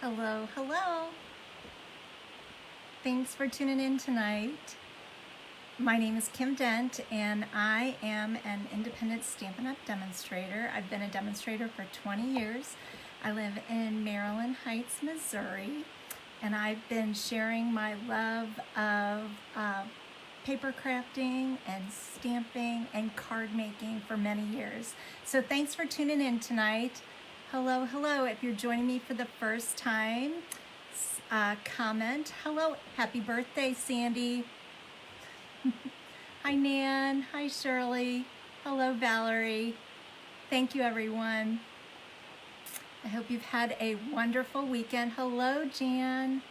Hello, hello. Thanks for tuning in tonight. My name is Kim Dent, and I am an independent Stampin' Up! Demonstrator. I've been a demonstrator for 20 years. I live in Maryland Heights, Missouri, and I've been sharing my love of paper crafting and stamping and card making for many years. So thanks for tuning in tonight. Hello, hello. If you're joining me for the first time, comment. Hello, happy birthday, Sandy. Hi, Nan. Hi, Shirley. Hello, Valerie. Thank you, everyone. I hope you've had a wonderful weekend. Hello, Jan.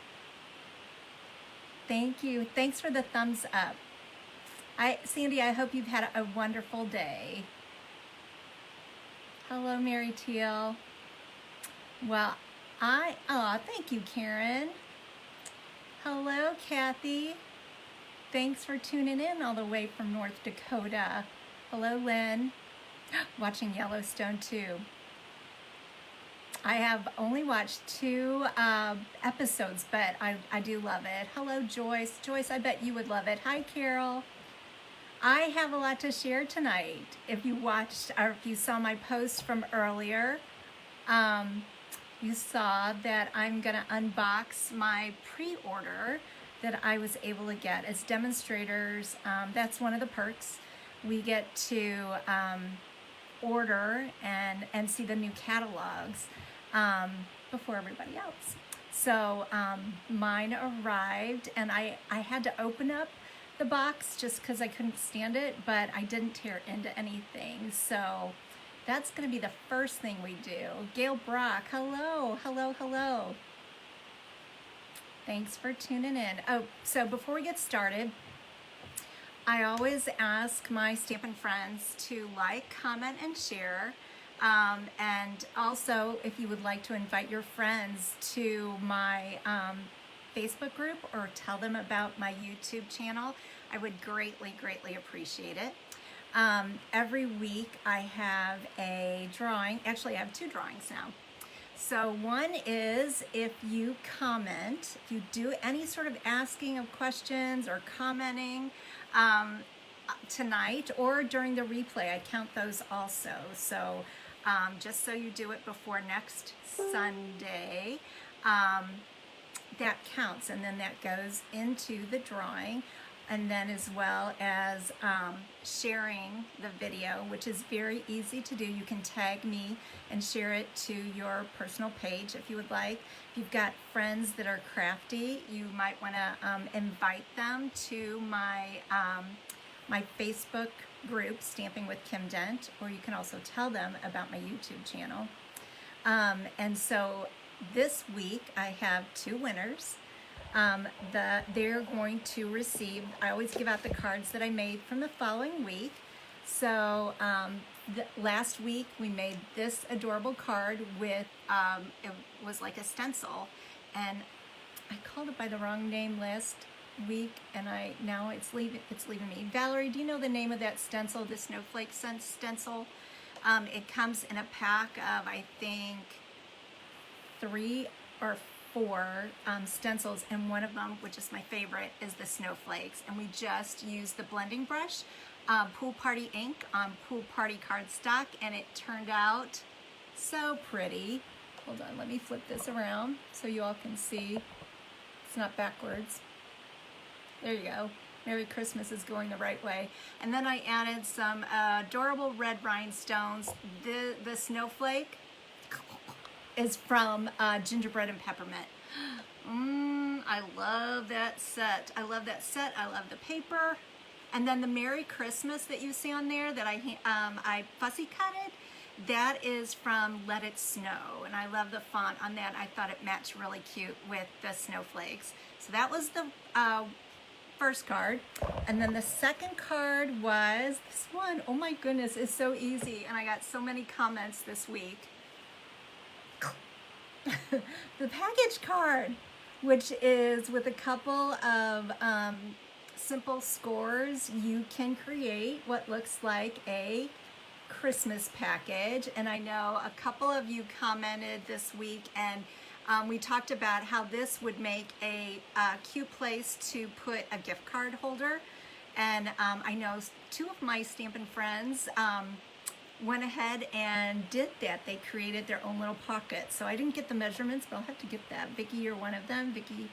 Thank you. Thanks for the thumbs up. Sandy, I hope you've had a wonderful day. Hello, Mary Teal. Well, thank you, Karen. Hello, Kathy. Thanks for tuning in all the way from North Dakota. Hello, Lynn. Watching Yellowstone too. I have only watched 2 episodes, but I do love it. Hello, Joyce. Joyce, I bet you would love it. Hi, Carol. I have a lot to share tonight. If you watched, or if you saw my post from earlier, you saw that I'm gonna unbox my pre-order that I was able to get. As demonstrators, that's one of the perks. We get to order and see the new catalogs before everybody else. So mine arrived, and I had to open up the box just because I couldn't stand it, but I didn't tear into anything. So that's going to be the first thing we do. Gail Brock, hello, hello, hello. Thanks for tuning in. Oh, so before we get started, I always ask my Stampin' friends to like, comment, and share. And also, if you would like to invite your friends to my Facebook group or tell them about my YouTube channel, I would greatly, greatly appreciate it. Every week I have a drawing. Actually, I have 2 drawings now. So one is if you comment, if you do any sort of asking of questions or commenting tonight or during the replay, I count those also. So just so you do it before next Sunday, that counts, and then that goes into the drawing. And then as well as sharing the video, which is very easy to do. You can tag me and share it to your personal page if you would like. If you've got friends that are crafty, you might want to invite them to my my Facebook group, Stamping with Kim Dent, or you can also tell them about my YouTube channel. And so this week I have 2 winners. They're going to receive, I always give out the cards that I made from the following week. So last week we made this adorable card with, it was like a stencil, and I called it by the wrong name last week, and now it's leaving me. Valerie, do you know the name of that stencil, the Snowflake Stencil? It comes in a pack of, I think, 3 or 4 stencils, and one of them, which is my favorite, is the snowflakes. And we just used the blending brush, Pool Party ink on Pool Party cardstock, and it turned out so pretty. Hold on, let me flip this around so you all can see. It's not backwards. There you go. Merry Christmas is going the right way. And then I added some adorable red rhinestones. The snowflake is from Gingerbread and Peppermint. I love that set. I love that set. I love the paper. And then the Merry Christmas that you see on there that I fussy cutted, that is from Let It Snow. And I love the font on that. I thought it matched really cute with the snowflakes. So that was the first card. And then the second card was this one. Oh my goodness, it's so easy. And I got so many comments this week. The package card, which is with a couple of simple scores. You can create what looks like a Christmas package, and I know a couple of you commented this week and we talked about how this would make a cute place to put a gift card holder. And I know two of my Stampin' friends went ahead and did that. They created their own little pocket. So I didn't get the measurements, but I'll have to get that. Vicki, you're one of them. Vicki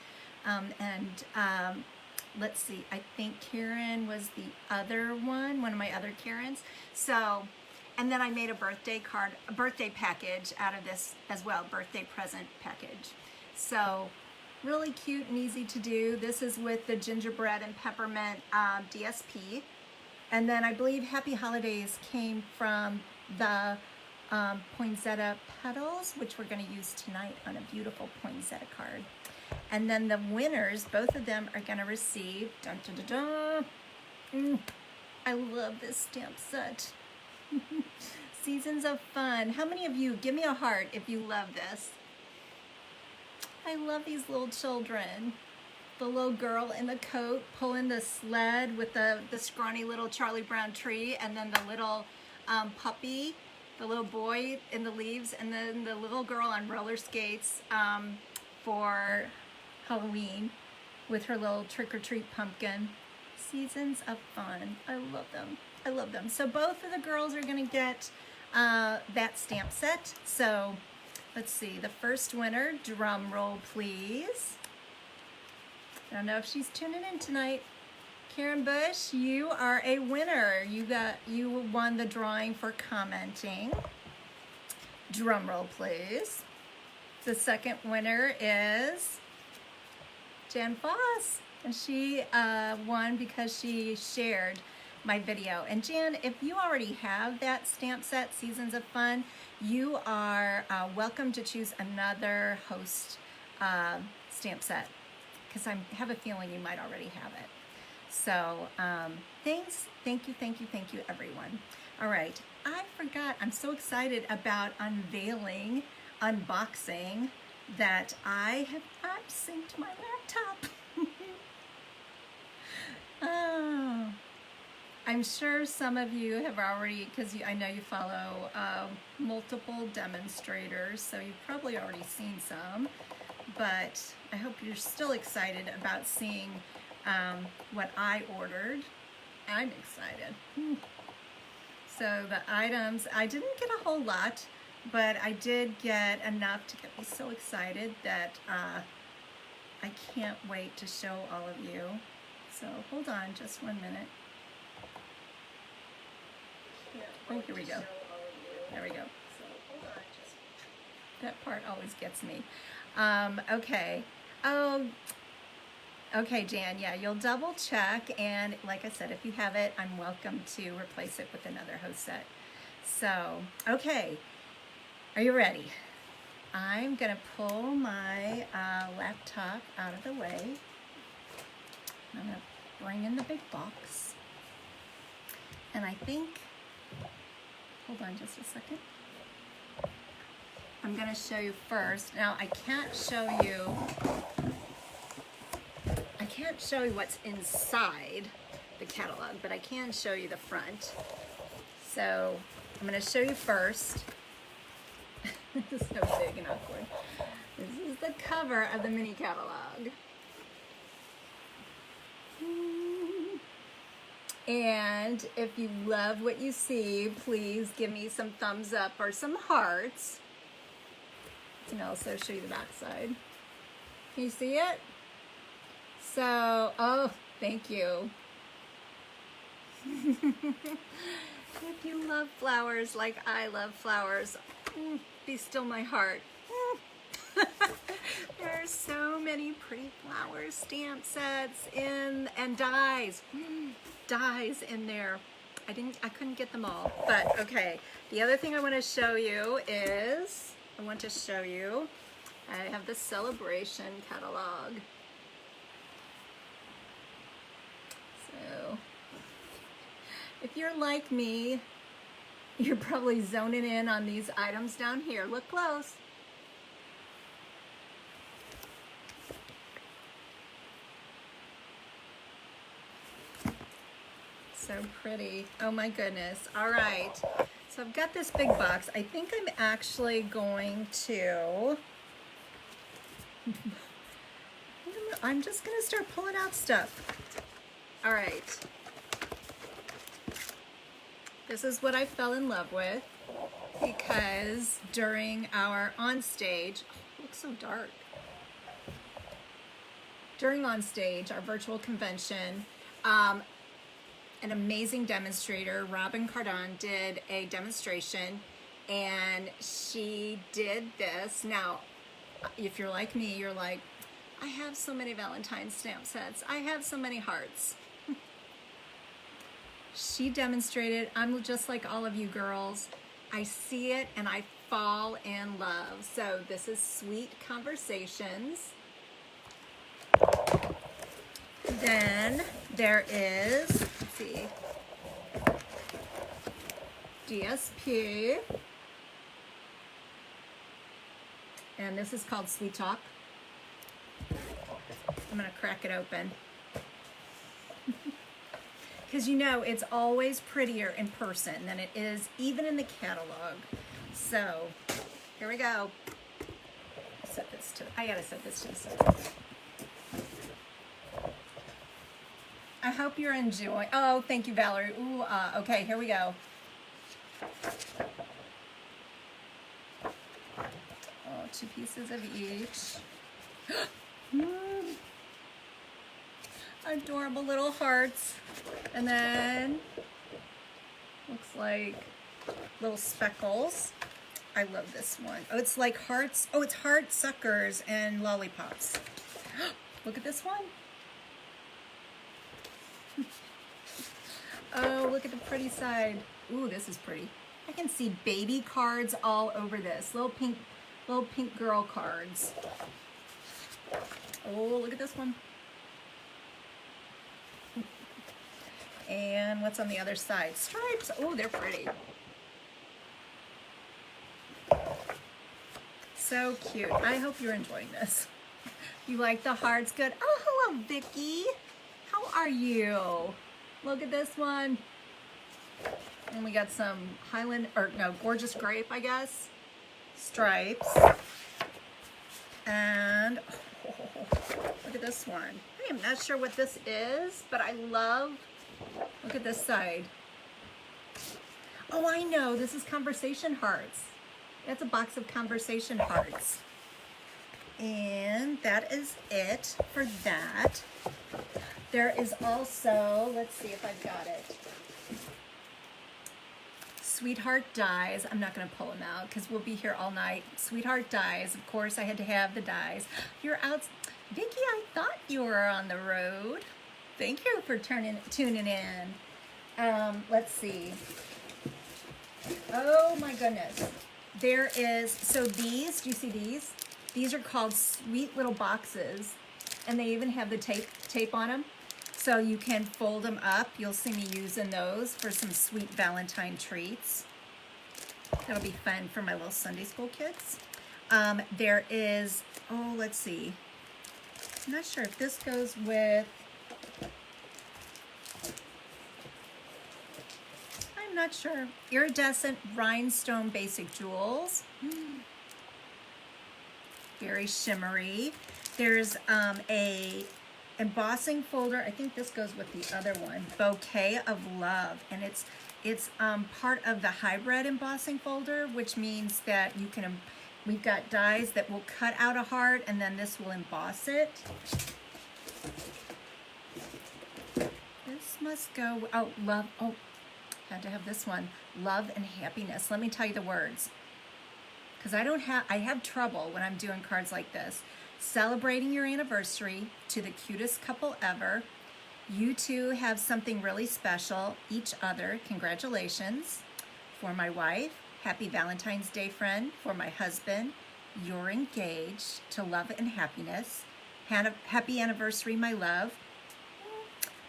let's see, I think Karen was the other one of my other Karens. So, and then I made a birthday package out of this as well, birthday present package. So really cute and easy to do. This is with the gingerbread and peppermint DSP. And then I believe Happy Holidays came from the Poinsettia Petals, which we're going to use tonight on a beautiful poinsettia card. And then the winners, both of them are going to receive, dun, dun, dun, dun. I love this stamp set. Seasons of Fun. How many of you, give me a heart if you love this. I love these little children. The little girl in the coat pulling the sled with the scrawny little Charlie Brown tree, and then the little puppy, the little boy in the leaves, and then the little girl on roller skates for Halloween with her little trick-or-treat pumpkin. Seasons of Fun. I love them. I love them. So both of the girls are going to get that stamp set. So let's see. The first winner, drum roll please. I don't know if she's tuning in tonight. Karen Bush, you are a winner. You won the drawing for commenting. Drum roll please. The second winner is Jan Foss, and she won because she shared my video. And Jan, if you already have that stamp set, Seasons of Fun, you are welcome to choose another host stamp set, because I have a feeling you might already have it. So thanks, thank you, everyone. All right, I forgot, I'm so excited about unboxing that I have not synced my laptop. Oh, I'm sure some of you have already, because I know you follow multiple demonstrators, so you've probably already seen some, but I hope you're still excited about seeing what I ordered. I'm excited. So the items, I didn't get a whole lot, but I did get enough to get me so excited that I can't wait to show all of you. So hold on just 1 minute. Oh, here we go. There we go. So hold on, that part always gets me. Okay. Oh, okay, Jan. Yeah, you'll double check, and like I said, if you have it, I'm welcome to replace it with another host set. So, okay. Are you ready? I'm gonna pull my laptop out of the way. I'm gonna bring in the big box. And I think, hold on just a second. I'm gonna show you first. Now I can't show you what's inside the catalog, but I can show you the front. So I'm gonna show you first. This is so big and awkward. This is the cover of the mini catalog. And if you love what you see, please give me some thumbs up or some hearts. And I'll also show you the back side. Can you see it? So, oh, thank you. If you love flowers like I love flowers, be still my heart. There are so many pretty flower stamp sets and dies. Dies in there. I couldn't get them all, but okay. The other thing I want to show you is, I have the Celebration catalog. So, if you're like me, you're probably zoning in on these items down here. Look close. So pretty. Oh my goodness. All right. So I've got this big box. I think I'm actually going to I'm just gonna start pulling out stuff. All right. This is what I fell in love with because during our onstage, it looks so dark. During onstage, our virtual convention, an amazing demonstrator, Robin Cardon, did a demonstration, and she did this. Now, if you're like me, you're like, I have so many Valentine's stamp sets. I have so many hearts. She demonstrated, I'm just like all of you girls. I see it and I fall in love. So this is Sweet Conversations. Then there is, let's see, DSP. And this is called Sweet Talk. I'm gonna crack it open. Because you know, it's always prettier in person than it is even in the catalog. So, here we go. I gotta set this to the side. I hope you're enjoying. Oh, thank you, Valerie. Ooh, okay, here we go. Oh, 2 pieces of each. Adorable little hearts. And then, looks like little speckles. I love this one. Oh, it's like hearts. Oh, it's heart suckers and lollipops. Look at this one. Oh, look at the pretty side. Ooh, this is pretty. I can see baby cards all over this. Little pink girl cards. Oh, look at this one. And what's on the other side? Stripes. Oh, they're pretty. So cute. I hope you're enjoying this. You like the hearts? Good. Oh, hello, Vicky. How are you? Look at this one. And we got some Gorgeous Grape, I guess. Stripes. And look at this one. I am not sure what this is, but I love, look at this side. Oh, I know, this is Conversation Hearts. That's a box of Conversation Hearts. And that is it for that. There is also, let's see if I've got it. Sweetheart Dies. I'm not going to pull them out because we'll be here all night. Sweetheart Dies. Of course, I had to have the dies. You're out. Vicki, I thought you were on the road. Thank you for tuning in. Let's see. Oh my goodness. There is, so these, do you see these? These are called sweet little boxes, and they even have the tape on them. So you can fold them up. You'll see me using those for some sweet Valentine treats. That'll be fun for my little Sunday school kids. There is, oh, let's see. I'm not sure if this goes with, I'm not sure. Iridescent Rhinestone Basic Jewels. Very shimmery. There's a embossing folder. I think this goes with the other one. Bouquet of Love, and it's part of the hybrid embossing folder, which means that you can. We've got dies that will cut out a heart, and then this will emboss it. This must go. Oh, love. Oh, had to have this one. Love and Happiness. Let me tell you the words, because I have trouble when I'm doing cards like this. Celebrating your anniversary to the cutest couple ever. You two have something really special. Each other. Congratulations. For my wife, happy Valentine's Day, friend. For my husband, you're engaged to love and happiness. Happy anniversary, my love.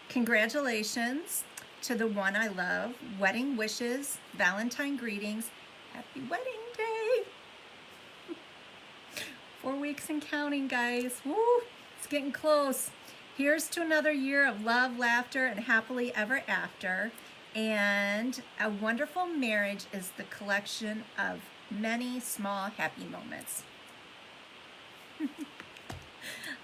Congratulations to the one I love. Wedding wishes, Valentine greetings. Happy wedding day. 4 weeks and counting, guys. Woo, it's getting close. Here's to another year of love, laughter, and happily ever after. And a wonderful marriage is the collection of many small happy moments.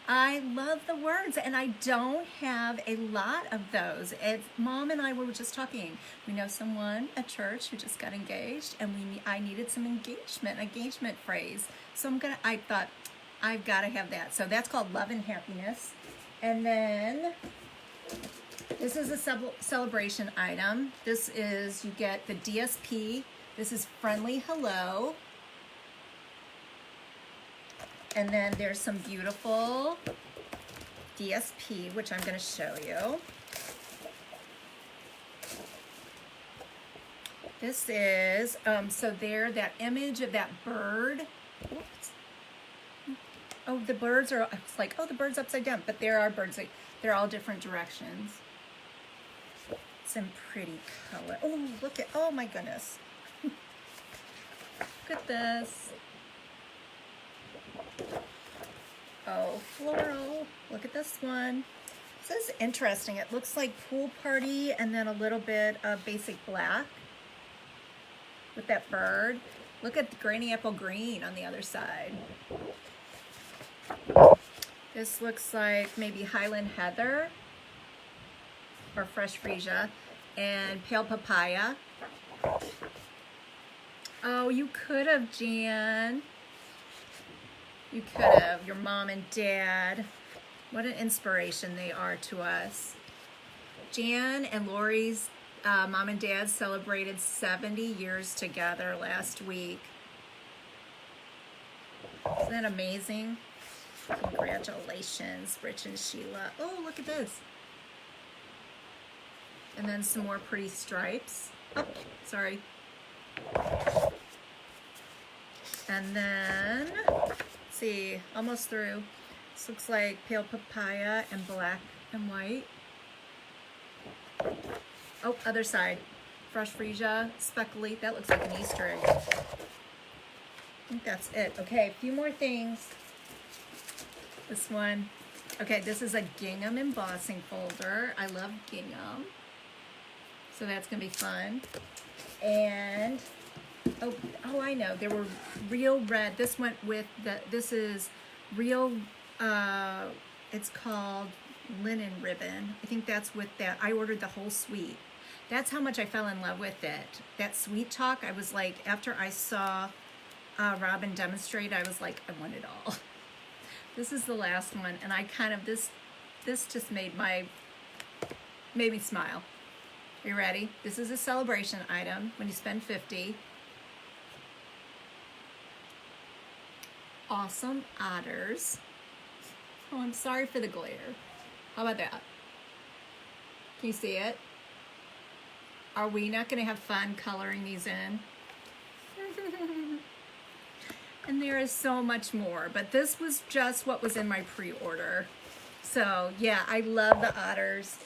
I love the words, and I don't have a lot of those. Mom and I were just talking. We know someone at church who just got engaged, and I needed some engagement phrase. So I thought I've got to have that. So that's called Love and Happiness. And then this is a celebration item. This is, you get the DSP. This is Friendly Hello. And then there's some beautiful DSP, which I'm going to show you. This is, so there, that image of that bird. Oops. Oh, the birds are, it's like, oh, the bird's upside down. But there are birds, like, they're all different directions. Some pretty color. Oh, look at, oh my goodness. Look at this. Oh, floral. Look at this one. This is interesting. It looks like Pool Party and then a little bit of basic black with that bird. Look at the Granny Apple Green on the other side. This looks like maybe Highland Heather or Fresh Freesia and Pale Papaya. Oh, you could have, Jan. You could have, your mom and dad. What an inspiration they are to us. Jan and Lori's mom and dad celebrated 70 years together last week. Isn't that amazing? Congratulations, Rich and Sheila. Oh, look at this. And then some more pretty stripes. Oh, sorry. And then, let's see, almost through. This looks like Pale Papaya and black and white. Oh, other side. Fresh Freesia, Speckly. That looks like an Easter egg. I think that's it. Okay, a few more things. This one. Okay, this is a Gingham embossing folder. I love Gingham. So that's going to be fun. And, oh, I know. There were real red. This went with the, this is real, it's called Linen Ribbon. I think that's with that. I ordered the whole suite. That's how much I fell in love with it. That Sweet Talk, I was like, after I saw Robin demonstrate, I was like, I want it all. This is the last one, and I kind of, this just made me smile. Are you ready? This is a celebration item when you spend 50. Awesome otters. Oh, I'm sorry for the glare. How about that? Can you see it? Are we not going to have fun coloring these in? And there is so much more, but this was just what was in my pre-order. So yeah, I love the otters.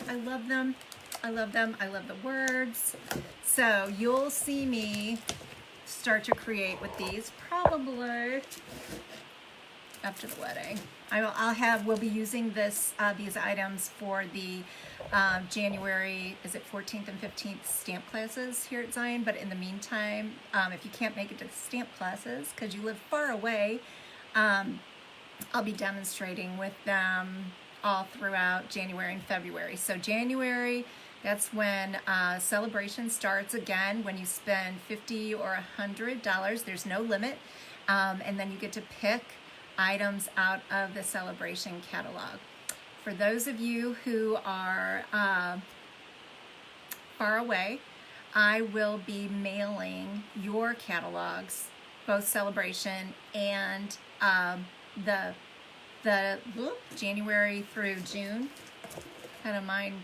I love them. I love them. I love the words. So you'll see me start to create with these probably after the wedding. We'll be using these items for the January, is it 14th and 15th stamp classes here at Zion, but in the meantime, if you can't make it to the stamp classes because you live far away, I'll be demonstrating with them all throughout January and February. So January, that's when celebration starts again. When you spend $50 or $100, there's no limit, and then you get to pick items out of the celebration catalog. For those of you who are far away, I will be mailing your catalogs, both celebration and the January through June. Kind of mind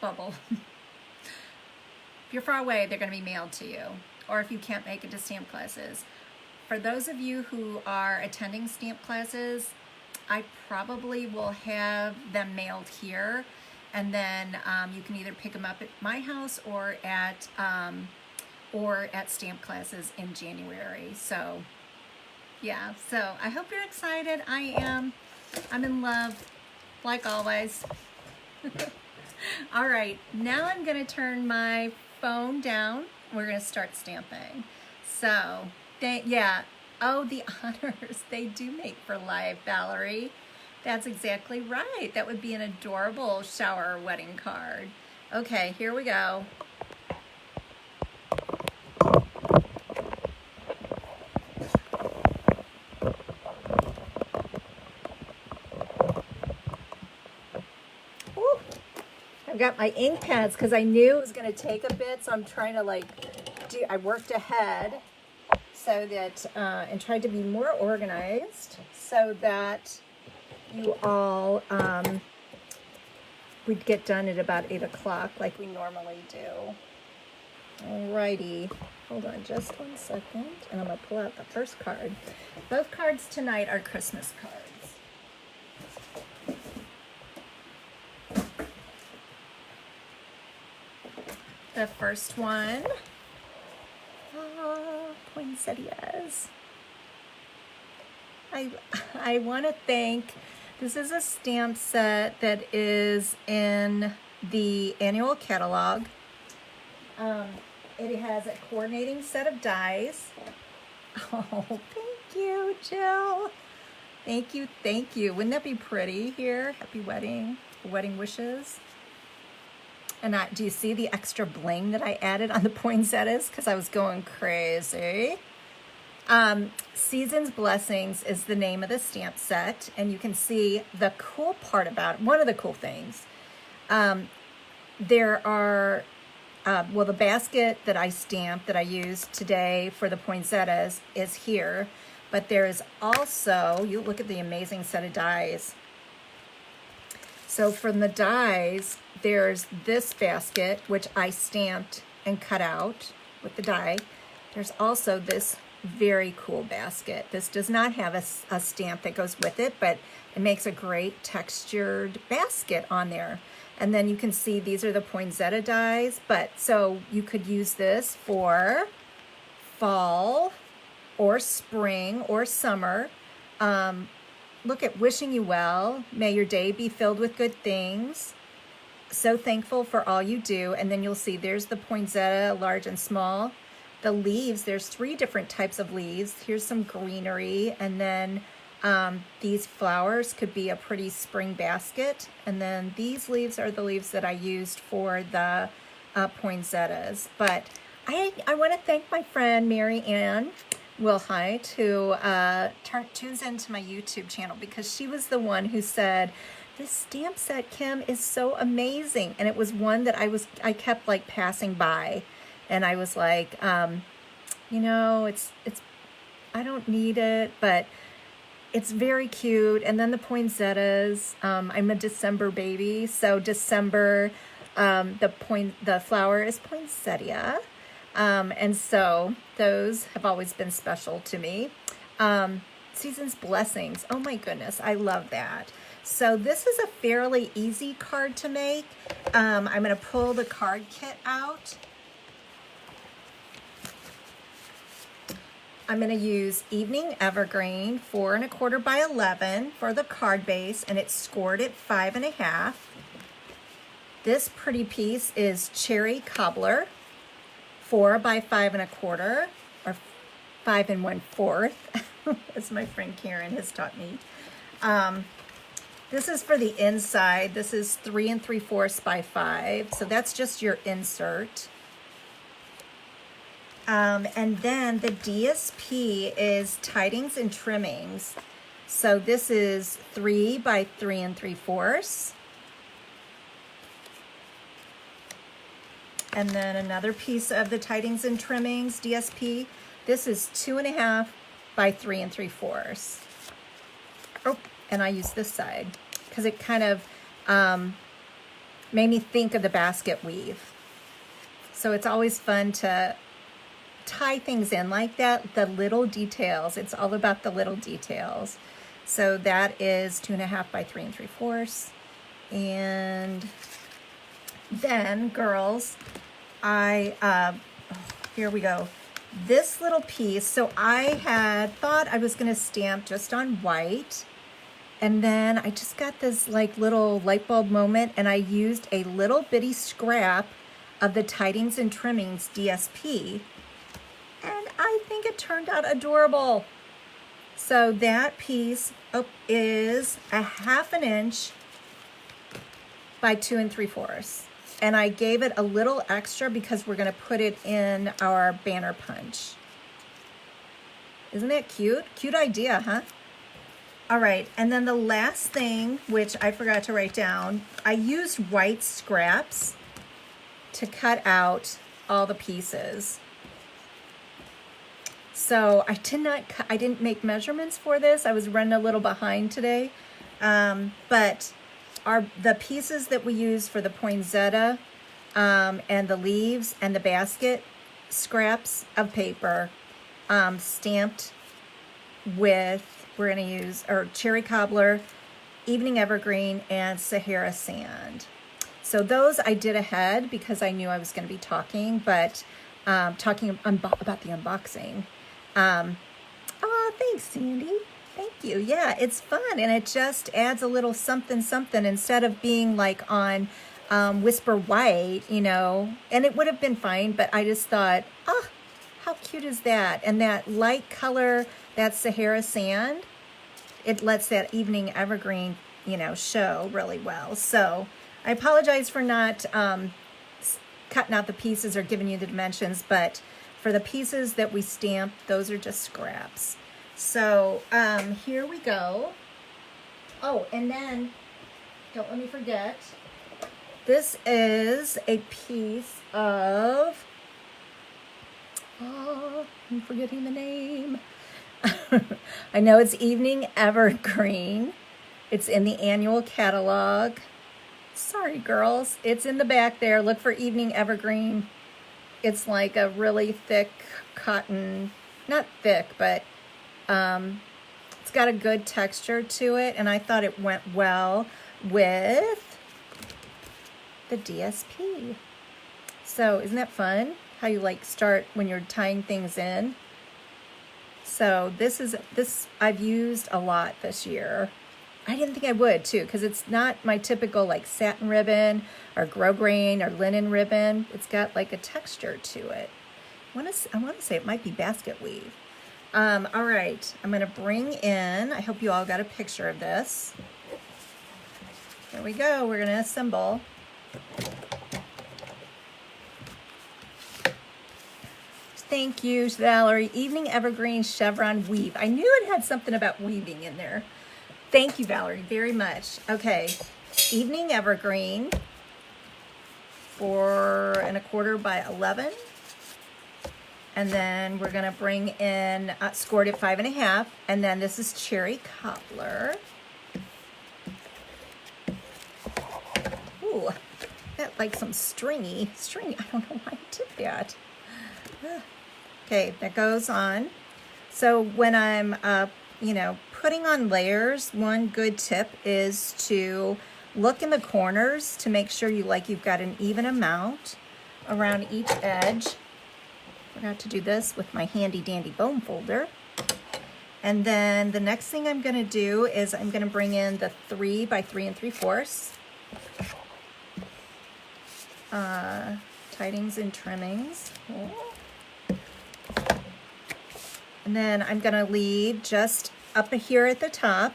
bubble. If you're far away, they're going to be mailed to you, or if you can't make it to stamp classes. For those of you who are attending stamp classes, I probably will have them mailed here, and then you can either pick them up at my house or at stamp classes in January. So yeah, so I hope you're excited. I am. I'm in love, like always. All right, now I'm going to turn my phone down. We're going to start stamping. So yeah, Oh, the honors. They do make for live, Valerie. That's exactly right. That would be an adorable shower or wedding card. Okay, here we go. Ooh. I've got my ink pads because I knew it was going to take a bit, so I'm trying to I worked ahead so that, and tried to be more organized so that you all would get done at about 8 o'clock like we normally do. Alrighty, hold on just 1 second, and I'm going to pull out the first card. Both cards tonight are Christmas cards. The first one, poinsettias. I want to thank, this is a stamp set that is in the annual catalog. It has a coordinating set of dies. Oh, thank you, Jill. Thank you, thank you. Wouldn't that be pretty here? Happy wedding, wedding wishes. And do you see the extra bling that I added on the poinsettias? Because I was going crazy. Season's Blessings is the name of the stamp set. And you can see the cool part about it. One of the cool things. There are, well, the basket that I stamped that I used today for the poinsettias is here. But there is also, you look at the amazing set of dies. So from the dies, there's this basket, which I stamped and cut out with the die. There's also this very cool basket. This does not have a stamp that goes with it, but it makes a great textured basket on there. And then you can see these are the poinsettia dies, but so you could use this for fall or spring or summer. Look at wishing you well. May your day be filled with good things. So thankful for all you do. And then you'll see there's the poinsettia, large and small. The leaves, there's 3 different types of leaves. Here's some greenery. And then these flowers could be a pretty spring basket. And then these leaves are the leaves that I used for the poinsettias. But I want to thank my friend Mary Ann Wilhite, who tunes into my YouTube channel, because she was the one who said, this stamp set, Kim, is so amazing. And it was one that I kept like passing by, and I was like, you know, it's I don't need it, but it's very cute. And then the poinsettias, I'm a December baby, so December, the flower is poinsettia. And so those have always been special to me. Season's Blessings. Oh my goodness, I love that. So this is a fairly easy card to make. I'm going to pull the card kit out. I'm going to use Evening Evergreen 4 1/4 by 11 for the card base, and it's scored at 5 1/2. This pretty piece is Cherry Cobbler 4 by 5 1/4, or 5 1/4, as my friend Karen has taught me. This is for the inside. This is 3 3/4 by 5, so that's just your insert. And then the DSP is Tidings and Trimmings. So this is 3 by 3 3/4. And then another piece of the Tidings and Trimmings DSP. This is 2 1/2 by 3 3/4. Oh, and I use this side because it kind of made me think of the basket weave. So it's always fun to tie things in like that, the little details. It's all about the little details. So that is 2 1/2 by 3 3/4. And then, girls, here we go. This little piece, so I had thought I was gonna stamp just on white, and then I just got this like little light bulb moment, and I used a little bitty scrap of the Tidings and Trimmings DSP, and I think it turned out adorable. So that piece is a 1/2 inch by 2 3/4. And I gave it a little extra because we're gonna put it in our banner punch. Isn't that cute? Cute idea, huh? All right, and then the last thing, which I forgot to write down, I used white scraps to cut out all the pieces. So I didn't make measurements for this. I was running a little behind today, but the pieces that we use for the poinsettia and the leaves and the basket, scraps of paper stamped with, we're going to use cherry cobbler, evening evergreen, and Sahara sand. So those I did ahead because I knew I was going to be talking, but talking about the unboxing. Oh, thanks, Sandy. Thank you. Yeah, it's fun, and it just adds a little something instead of being like on Whisper White, you know, and it would have been fine, but I just thought, oh, how cute is that? And that light color, that Sahara sand, it lets that evening evergreen, you know, show really well. So I apologize for not cutting out the pieces or giving you the dimensions, but for the pieces that we stamp, those are just scraps. So here we go. Oh, and then, don't let me forget, this is a piece of, oh, I'm forgetting the name. I know it's Evening Evergreen. It's in the annual catalog. Sorry, girls. It's in the back there. Look for Evening Evergreen. It's like a really thick cotton, not thick, but it's got a good texture to it, and I thought it went well with the DSP. So isn't that fun? How you like start when you're tying things in. So this I've used a lot this year. I didn't think I would too, because it's not my typical like satin ribbon or grosgrain or linen ribbon. It's got like a texture to it. I want to say it might be basket weave. All right, I'm gonna bring in, I hope you all got a picture of this. There we go, we're gonna assemble. Thank you, Valerie. Evening Evergreen Chevron Weave. I knew it had something about weaving in there. Thank you, Valerie, very much. Okay, Evening Evergreen, 4 1/4 by 11. And then we're gonna bring in, scored at 5 1/2. And then this is Cherry Cobbler. Ooh, that like some stringy. I don't know why I did that. Okay, that goes on. So when I'm, you know, putting on layers, one good tip is to look in the corners to make sure you've got an even amount around each edge. Forgot to do this with my handy dandy bone folder. And then the next thing I'm gonna do is I'm gonna bring in the 3 by 3 3/4. Tidings and trimmings. And then I'm gonna leave just up here at the top.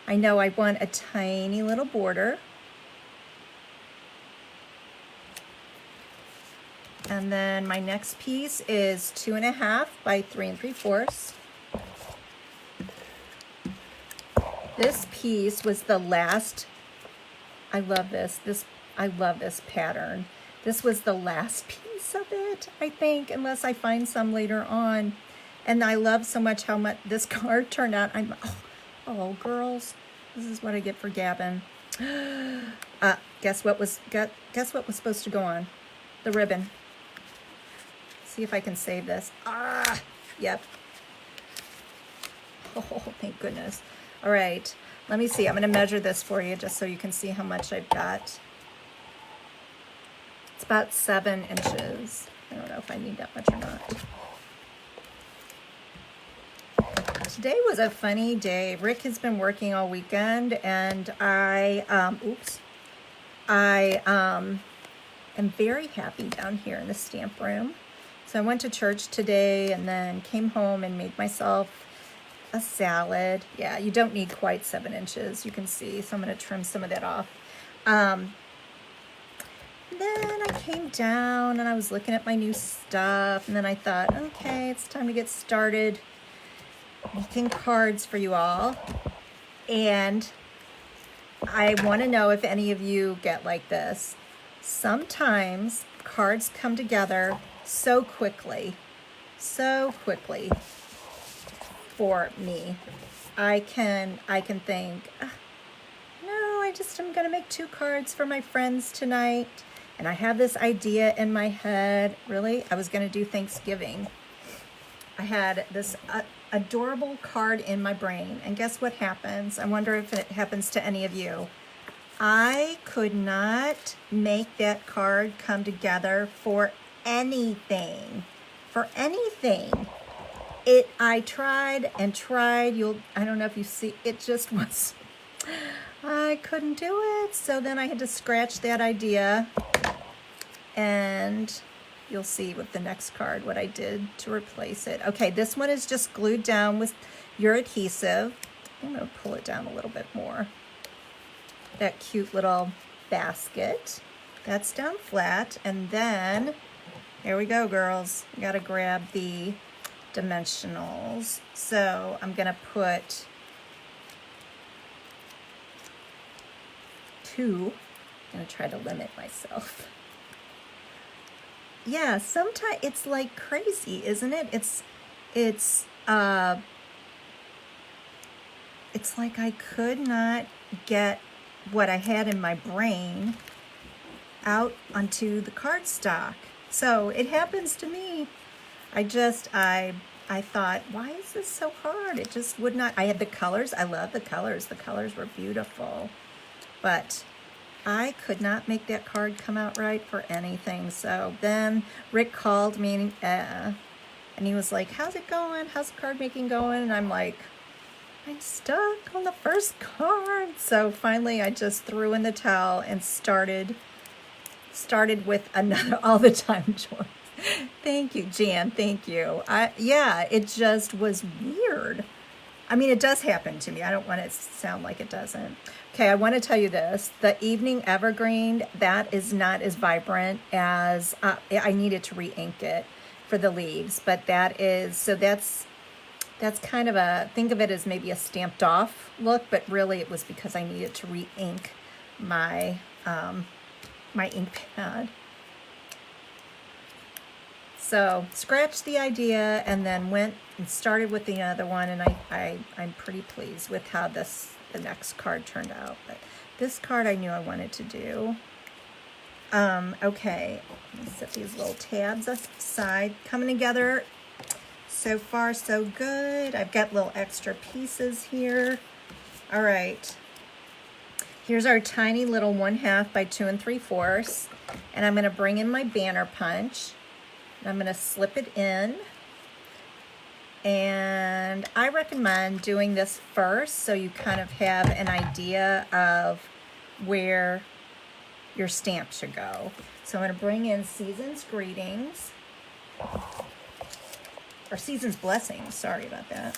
I know I want a tiny little border. And then my next piece is 2 1/2 by 3 3/4. This piece was the last, I love this pattern. This was the last piece of it, I think, unless I find some later on. And I love so much how much this card turned out. Oh, girls, this is what I get for gabbing. Guess what was supposed to go on? The ribbon. See if I can save this. Yep. Oh, thank goodness. All right, let me see. I'm gonna measure this for you just so you can see how much I've got. It's about 7 inches. I don't know if I need that much or not. Today was a funny day. Rick has been working all weekend, and I am very happy down here in the stamp room. So I went to church today and then came home and made myself a salad. Yeah, you don't need quite 7 inches, you can see, so I'm going to trim some of that off. Then I came down and I was looking at my new stuff, and then I thought, okay, it's time to get started making cards for you all. And I want to know if any of you get like this. Sometimes cards come together so quickly for me. I can think, no, I'm gonna make 2 cards for my friends tonight, and I have this idea in my head. Really, I was gonna do Thanksgiving. I had this adorable card in my brain, and guess what happens? I wonder if it happens to any of you. I could not make that card come together for anything. I tried and tried. I don't know if you see, it just was, I couldn't do it. So then I had to scratch that idea, and you'll see with the next card what I did to replace it. Okay, this one is just glued down with your adhesive. I'm gonna pull it down a little bit more. That cute little basket, that's down flat. And then, here we go, girls. We gotta grab the dimensionals. So I'm gonna put 2. I'm gonna try to limit myself. Yeah, sometimes it's like crazy, isn't it? It's like I could not get what I had in my brain out onto the cardstock. So it happens to me. I thought, why is this so hard? It just would not. I had the colors. I love the colors. The colors were beautiful. But I could not make that card come out right for anything. So then Rick called me and he was like, how's it going? How's the card making going? And I'm like, I'm stuck on the first card. So finally I just threw in the towel and started with another all the time joy. Thank you, Jan. Thank you. Yeah, it just was weird. I mean, it does happen to me. I don't want it to sound like it doesn't. Okay, I want to tell you this. The Evening Evergreen, that is not as vibrant as, I needed to re-ink it for the leaves, but that is, so that's kind of a, think of it as maybe a stamped off look, but really it was because I needed to re-ink my, my ink pad. So scratched the idea and then went and started with the other one, and I'm pretty pleased with how the next card turned out. But this card I knew I wanted to do. Okay, let me set these little tabs aside. Coming together so far so good. I've got little extra pieces here. All right, here's our tiny little 1/2 by 2 3/4, and I'm going to bring in my banner punch. I'm going to slip it in, and I recommend doing this first so you kind of have an idea of where your stamp should go. So I'm going to bring in Season's Greetings, or Season's Blessings, sorry about that.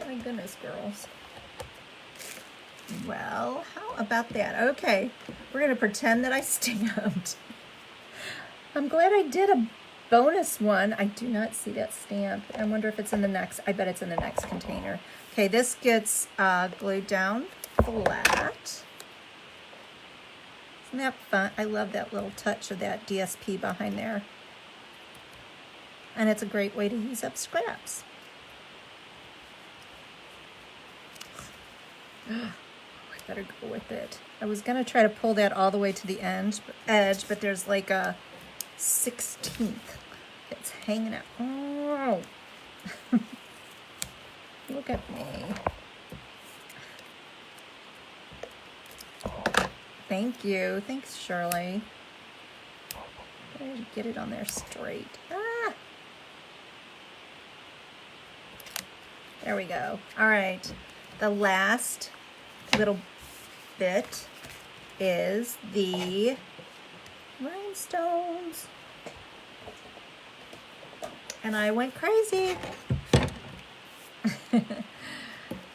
My goodness, girls. Well, how about that? Okay, we're going to pretend that I stamped. I'm glad I did a bonus one. I do not see that stamp. I wonder if it's in the next. I bet it's in the next container. Okay, this gets glued down flat. Isn't that fun? I love that little touch of that DSP behind there. And it's a great way to use up scraps. I better go with it. I was gonna try to pull that all the way to the edge, but there's like a 16th that's hanging out. Oh, look at me. Thank you. Thanks, Shirley. Get it on there straight. Ah. There we go. All right. The last little bit is the Rhinestones. And I went crazy.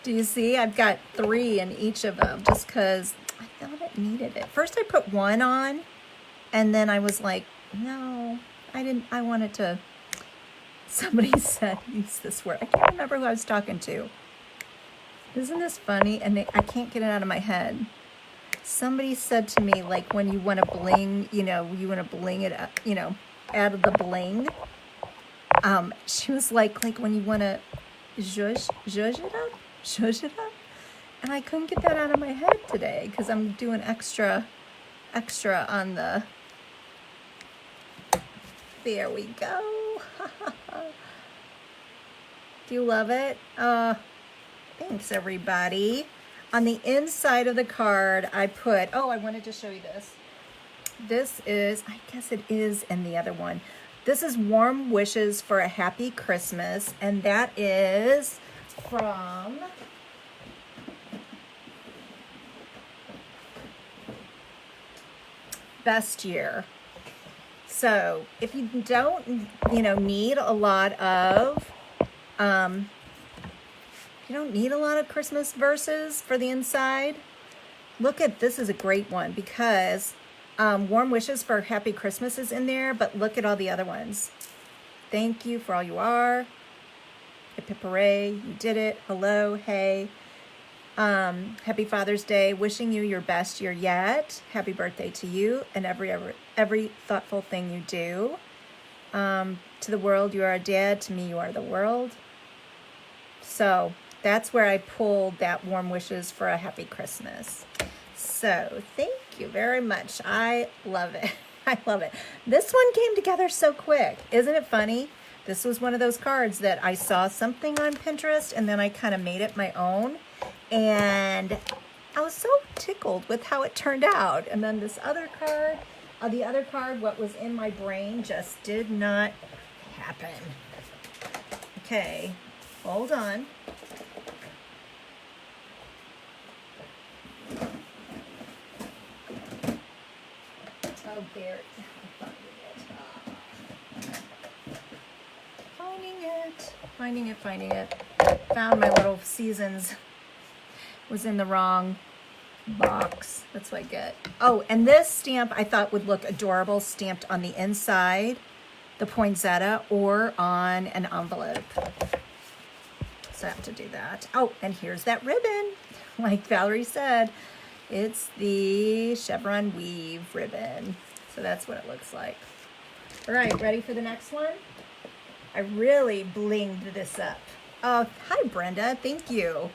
Do you see? I've got 3 in each of them just because I thought it needed it. First I put 1 on and then I was like, no, I didn't. I wanted to. Somebody said, use this word. I can't remember who I was talking to. Isn't this funny? And I can't get it out of my head. Somebody said to me, like, when you want to bling, you know, you want to bling it up, you know, add the bling. She was like when you want to zhuzh it up. And I couldn't get that out of my head today because I'm doing extra on the, there we go. Do you love it? Thanks everybody. On the inside of the card, I put, oh, I wanted to show you this. This is, I guess it is in the other one. This is Warm Wishes for a Happy Christmas, and that is from Best Year. So if you don't, you know, need a lot of, you don't need a lot of Christmas verses for the inside, look at, this is a great one because Warm Wishes for Happy Christmas is in there, but look at all the other ones. Thank you for all you are. Hip hip hooray, you did it. Hello, hey. Happy Father's Day, wishing you your best year yet. Happy birthday to you and every thoughtful thing you do. To the world, you are a dad. To me, you are the world. So that's where I pulled that Warm Wishes for a Happy Christmas. So thank you very much. I love it. I love it. This one came together so quick. Isn't it funny? This was one of those cards that I saw something on Pinterest and then I kind of made it my own. And I was so tickled with how it turned out. And then this other card, what was in my brain just did not happen. Okay, hold on. Oh, there. Finding it. Found my little seasons. Was in the wrong box. That's what I get. Oh, and this stamp I thought would look adorable stamped on the inside, the poinsettia, or on an envelope. So I have to do that. Oh, and here's that ribbon. Like Valerie said, it's the chevron weave ribbon. So that's what it looks like. All right, ready for the next one? I really blinged this up. Oh, hi Brenda, thank you.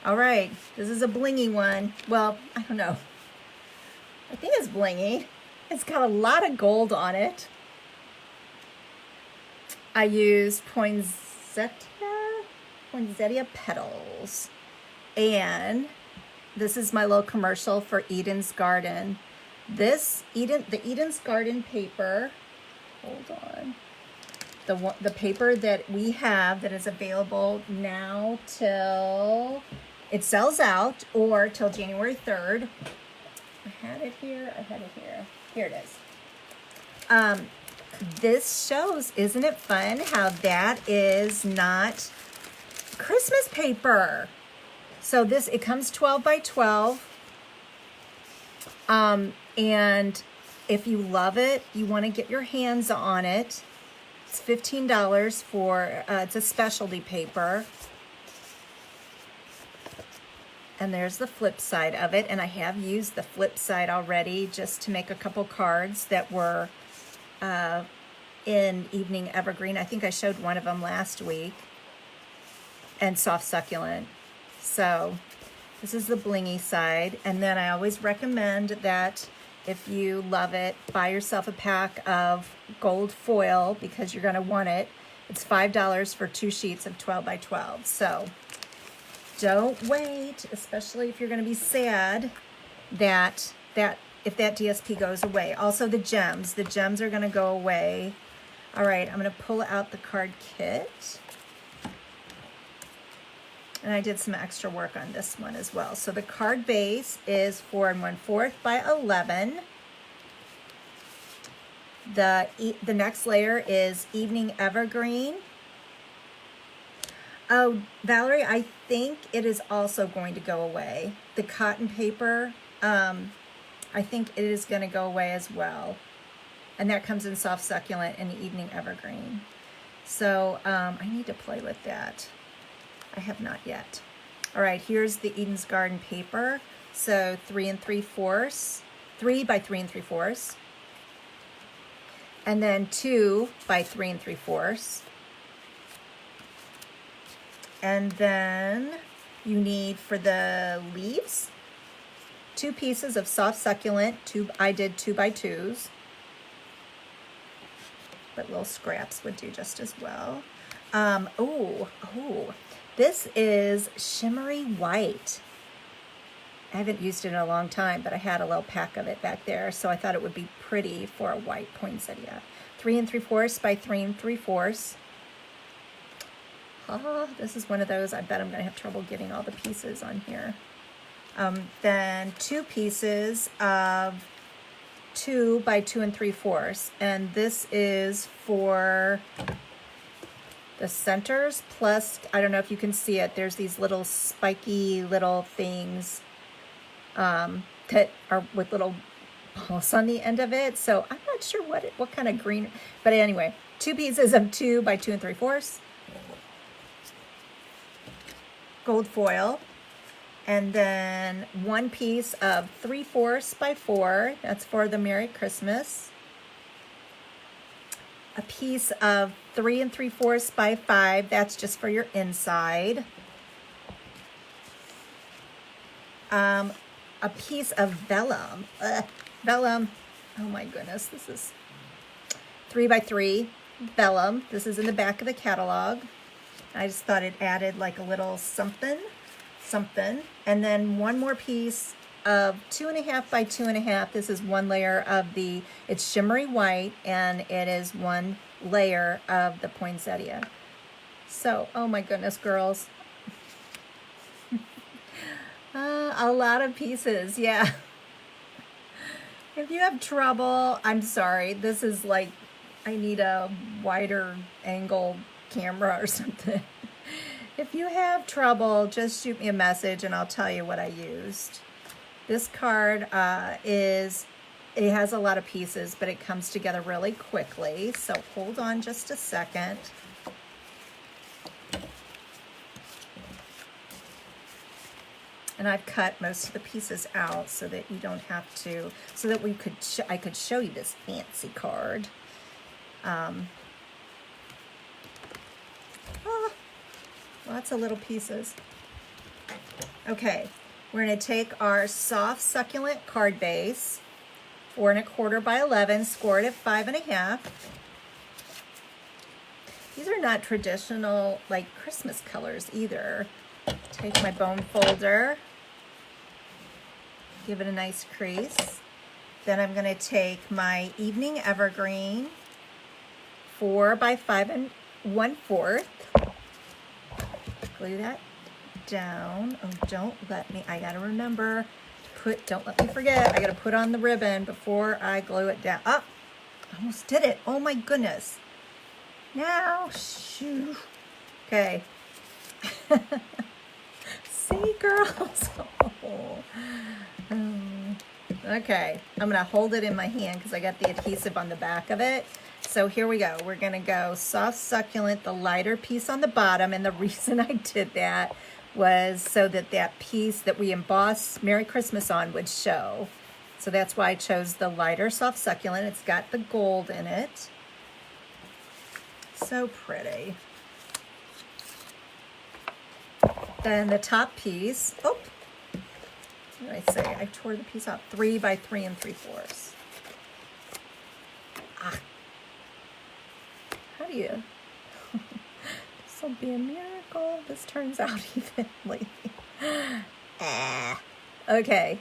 All right, this is a blingy one. Well, I don't know. I think it's blingy. It's got a lot of gold on it. I used Poinsettia Petals. And this is my little commercial for Eden's Garden. The Eden's Garden paper, hold on. The paper that we have that is available now till it sells out, or till January 3rd. I had it here. Here it is. This shows, isn't it fun how that is not Christmas paper? So it comes 12 by 12. And if you love it, you want to get your hands on it. It's $15 for, it's a specialty paper. And there's the flip side of it. And I have used the flip side already just to make a couple cards that were in Evening Evergreen. I think I showed one of them last week. And Soft Succulent. So this is the blingy side. And then I always recommend that if you love it, buy yourself a pack of gold foil because you're going to want it. It's $5 for 2 sheets of 12 by 12. So don't wait, especially if you're going to be sad that if that DSP goes away. Also the gems are going to go away. All right, I'm going to pull out the card kit. And I did some extra work on this one as well. So the card base is 4 1/4 by 11. The next layer is Evening Evergreen. Oh, Valerie, I think it is also going to go away. The cotton paper, I think it is going to go away as well. And that comes in Soft Succulent and Evening Evergreen. So I need to play with that. I have not yet. All right, here's the Eden's Garden paper. So 3 3/4, 3 by 3 3/4. And then 2 by 3 3/4. And then you need, for the leaves, 2 pieces of Soft Succulent. I did 2 by 2s. But little scraps would do just as well. This is Shimmery White. I haven't used it in a long time, but I had a little pack of it back there, so I thought it would be pretty for a white poinsettia. 3 3/4 by 3 3/4. Oh, this is one of those, I bet I'm going to have trouble getting all the pieces on here. Then 2 pieces of 2 by 2 3/4, and this is for the centers, plus, I don't know if you can see it, there's these little spiky little things that are with little balls on the end of it. So I'm not sure what kind of green, but anyway, 2 pieces of 2 by 2 3/4 gold foil, and then 1 piece of 3/4 by 4. That's for the Merry Christmas. A piece of 3 3/4 by 5. That's just for your inside. A piece of vellum. Vellum. Oh my goodness, this is 3 by 3 vellum. This is in the back of the catalog. I just thought it added like a little something. And then 1 more piece of 2 1/2 by 2 1/2. This is 1 layer of it's Shimmery White, and it is 1 layer of the poinsettia. So, oh my goodness, girls. A lot of pieces, yeah. If you have trouble, I'm sorry. This is like, I need a wider angle camera or something. If you have trouble, just shoot me a message and I'll tell you what I used. This card it has a lot of pieces, but it comes together really quickly. So hold on just a second. And I've cut most of the pieces out so that you don't have to, so that I could show you this fancy card. Lots of little pieces. Okay, we're going to take our Soft Succulent card base, 4 1/4 by 11, score it at 5 1/2. These are not traditional like Christmas colors either. Take my bone folder, give it a nice crease. Then I'm going to take my Evening Evergreen, 4 by 5 1/4. Glue that down. Oh, don't let me, I gotta remember to don't let me forget, I gotta put on the ribbon before I glue it down. Oh, I almost did it. Oh my goodness. Now, shoo. Okay. See, girls? Okay, I'm gonna hold it in my hand because I got the adhesive on the back of it. So here we go. We're gonna go Soft Succulent, the lighter piece on the bottom, and the reason I did that was so that that piece that we emboss Merry Christmas on would show. So that's why I chose the lighter Soft Succulent. It's got the gold in it. So pretty. Then the top piece, oh, what did I say? I tore the piece out, 3 by 3 3/4. How do you? This will be a miracle. This turns out evenly. Okay.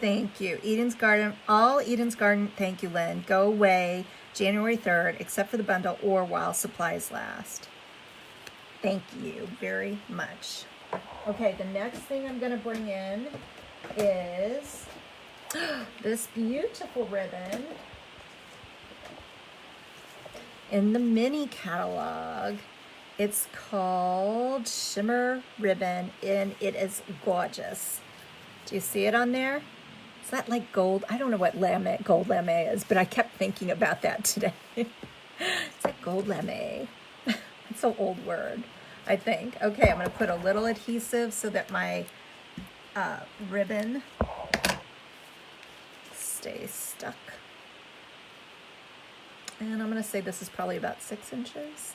Thank you. Eden's Garden, all Eden's Garden, thank you, Lynn. Go away. January 3rd, except for the bundle or while supplies last. Thank you very much. Okay, the next thing I'm going to bring in is this beautiful ribbon in the mini catalog. It's called Shimmer Ribbon, and it is gorgeous. Do you see it on there? Is that like gold? I don't know what gold lame is, but I kept thinking about that today. It's like gold lame. It's an old word, I think. Okay, I'm going to put a little adhesive so that my ribbon stays stuck. And I'm going to say this is probably about 6 inches.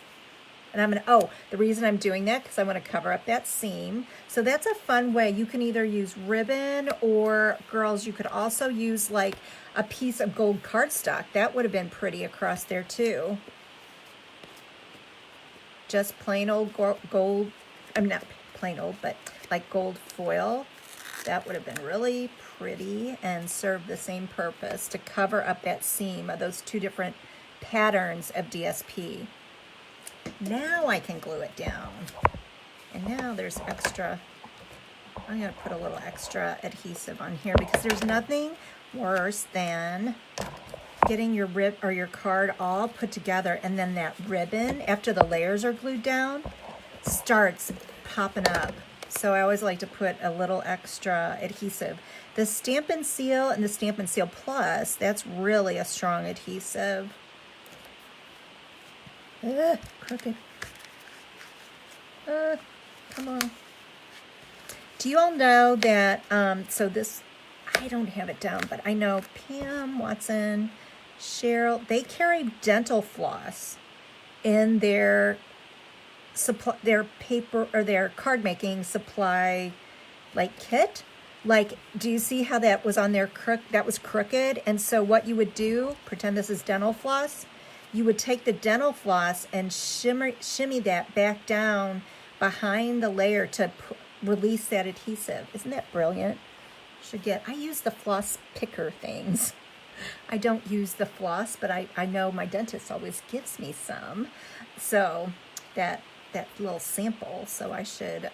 And I'm going to, the reason I'm doing that, because I want to cover up that seam. So that's a fun way. You can either use ribbon, or girls, you could also use like a piece of gold cardstock. That would have been pretty across there too. Just plain old gold, I'm not plain old, but like gold foil. That would have been really pretty and served the same purpose to cover up that seam of those two different patterns of DSP. Now I can glue it down. And now there's extra, I'm going to put a little extra adhesive on here, because there's nothing worse than getting your your card all put together, and then that ribbon, after the layers are glued down, starts popping up. So I always like to put a little extra adhesive. The Stampin' Seal and the Stampin' Seal Plus, that's really a strong adhesive. Crooked. Come on. Do you all know that, so this, I don't have it down, but I know Pam, Watson, Cheryl, they carry dental floss in their supply, their paper, or their card making supply, like kit. Like, do you see how that was on their that was crooked? And so what you would do, pretend this is dental floss, you would take the dental floss and shimmy that back down behind the layer to release that adhesive. Isn't that brilliant? I use the floss picker things. I don't use the floss, but I know my dentist always gives me some. So that little sample, so I should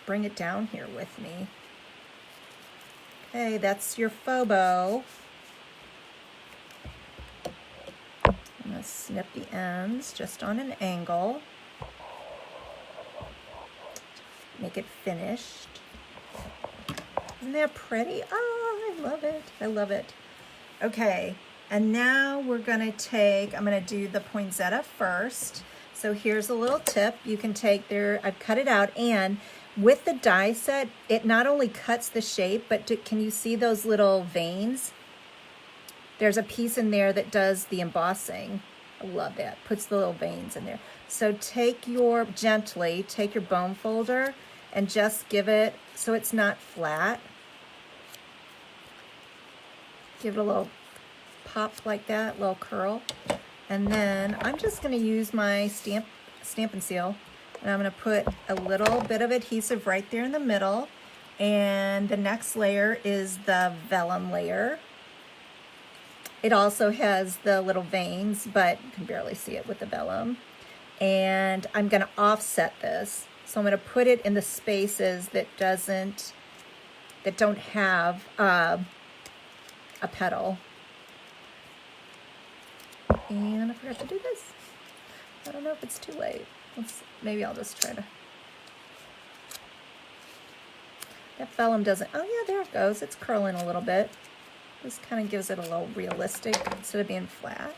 bring it down here with me. Okay, that's your phobo. I'm going to snip the ends just on an angle. Make it finished. Isn't that pretty? Oh, I love it. I love it. Okay, and now we're going to I'm going to do the poinsettia first. So here's a little tip. You can take I've cut it out, and with the die set, it not only cuts the shape, but can you see those little veins? There's a piece in there that does the embossing. I love that. Puts the little veins in there. So gently take your bone folder and just give it, so it's not flat. Give it a little pop like that, little curl. And then I'm just going to use my Stampin' Seal, and I'm going to put a little bit of adhesive right there in the middle. And the next layer is the vellum layer. It also has the little veins, but you can barely see it with the vellum. And I'm going to offset this. So I'm going to put it in the spaces that don't have a petal. And I forgot to do this. I don't know if it's too late. Maybe I'll just try to. That vellum doesn't, oh yeah, there it goes. It's curling a little bit. This kind of gives it a little realistic instead of being flat.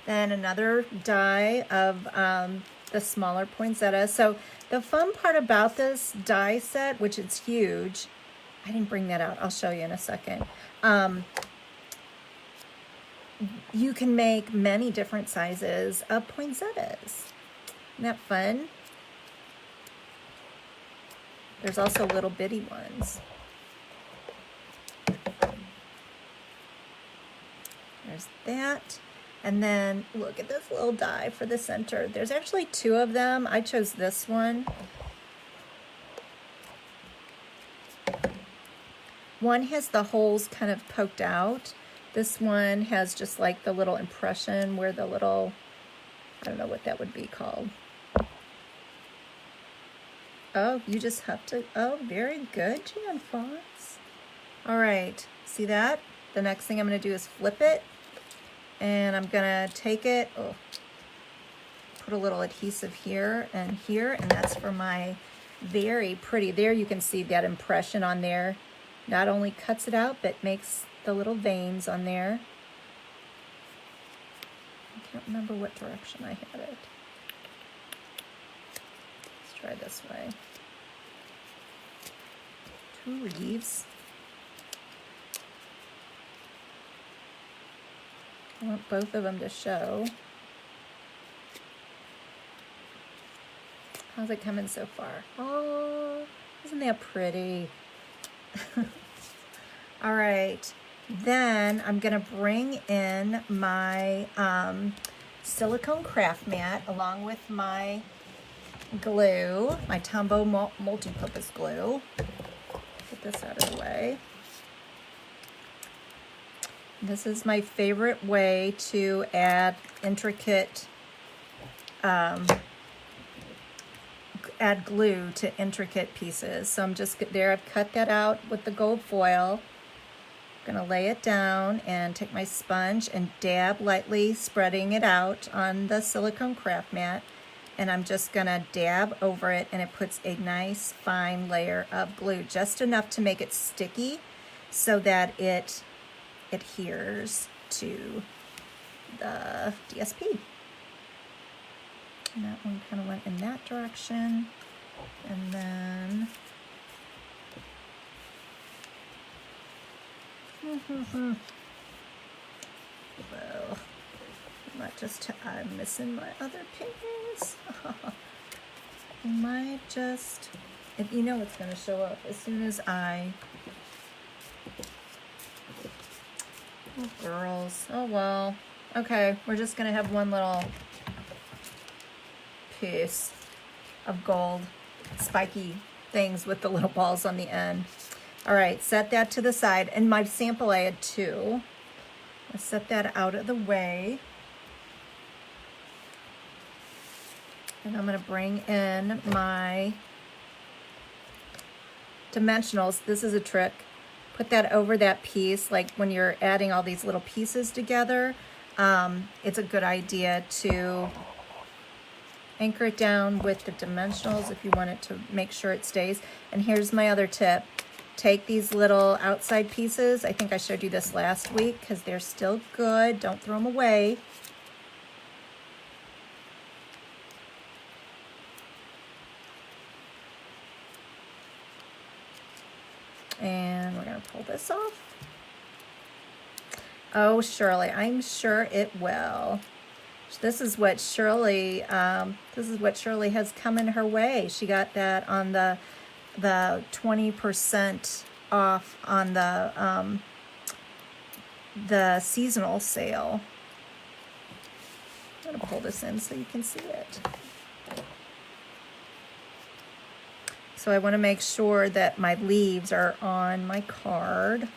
Then another die of the smaller poinsettia. So the fun part about this die set, which is huge, I didn't bring that out. I'll show you in a second. You can make many different sizes of poinsettias. Isn't that fun? There's also little bitty ones. There's that. And then look at this little die for the center. There's actually 2 of them. I chose this one. One has the holes kind of poked out, This one has just like the little impression where the little, I don't know what that would be called. Oh, you just have to, oh, very good, Jan Fox. All right, see that? The next thing I'm gonna do is flip it, and I'm gonna take it, oh, put a little adhesive here, and that's for my very pretty, there you can see that impression on there. Not only cuts it out, but makes the little veins on there. I can't remember what direction I had it. Let's try this way. 2 leaves. I want both of them to show. How's it coming so far? Oh, isn't that pretty? All right, then I'm gonna bring in my silicone craft mat along with my glue, my Tombow multi-purpose glue. Get this out of the way. This is my favorite way to add intricate, add glue to intricate pieces. So I'm just there, I've cut that out with the gold foil. I'm gonna lay it down and take my sponge and dab lightly, spreading it out on the silicone craft mat. And I'm just gonna dab over it, and it puts a nice fine layer of glue, just enough to make it sticky so that it adheres to the DSP. And that one kind of went in that direction. And then well, I'm missing my other pins. I might just, you know it's gonna show up as soon as I, oh girls, oh well. Okay, we're just gonna have one little piece of gold spiky things with the little balls on the end. All right, set that to the side. And my sample, I had 2. Let's set that out of the way. And I'm gonna bring in my dimensionals. This is a trick. Put that over that piece, like when you're adding all these little pieces together, it's a good idea to anchor it down with the dimensionals if you want it to make sure it stays. And here's my other tip. Take these little outside pieces. I think I showed you this last week because they're still good. Don't throw them away. And we're gonna pull this off. Oh, Shirley, I'm sure it will. This is what Shirley has come in her way. She got that on the 20% off on the seasonal sale. I'm gonna pull this in so you can see it. So I want to make sure that my leaves are on my card.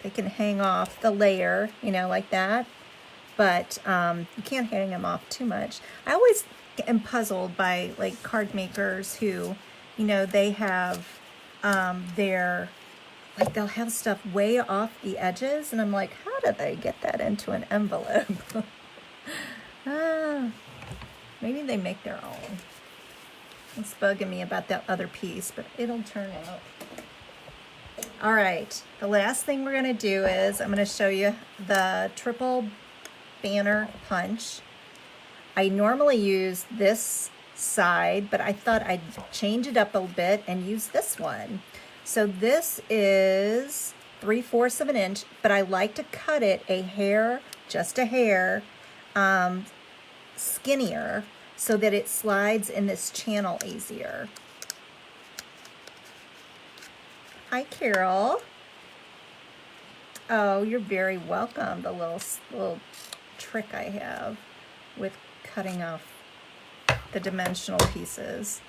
They can hang off the layer, you know, like that, but you can't hang them off too much. I always am puzzled by like card makers who, you know, they have their, like they'll have stuff way off the edges, and I'm like, how do they get that into an envelope? Maybe they make their own. It's bugging me about that other piece, but it'll turn out. All right, the last thing we're gonna do is I'm gonna show you the triple banner punch. I normally use this side, but I thought I'd change it up a bit and use this one. So this is 3/4 of an inch, but I like to cut it a hair, just a hair, skinnier, so that it slides in this channel easier. Hi, Carol. Oh, you're very welcome. The little trick I have with cutting off the dimensional pieces.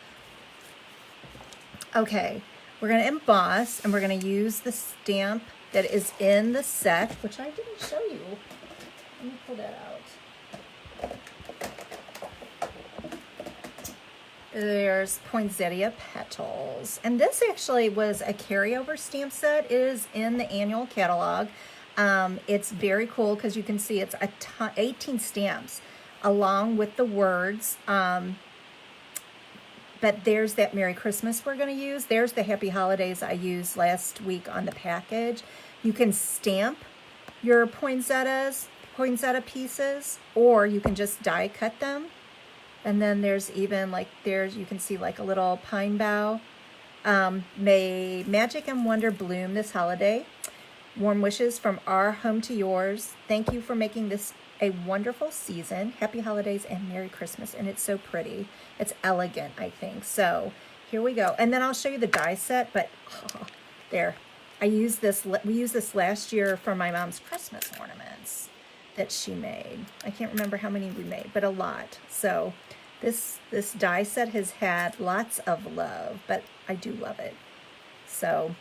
Okay, we're going to emboss, and we're going to use the stamp that is in the set, which I didn't show you. Let me pull that out. There's Poinsettia Petals. And this actually was a carryover stamp set. It is in the annual catalog. It's very cool because you can see it's 18 stamps along with the words. But there's that Merry Christmas we're going to use. There's the Happy Holidays I used last week on the package. You can stamp your poinsettia pieces, or you can just die cut them. And then there's even like, you can see like a little pine bough. May magic and wonder bloom this holiday. Warm wishes from our home to yours. Thank you for making this a wonderful season. Happy holidays and Merry Christmas. And it's so pretty. It's elegant, I think. So here we go. And then I'll show you the die set, but there. We used this last year for my mom's Christmas ornaments that she made. I can't remember how many we made, but a lot. So this die set has had lots of love, but I do love it. So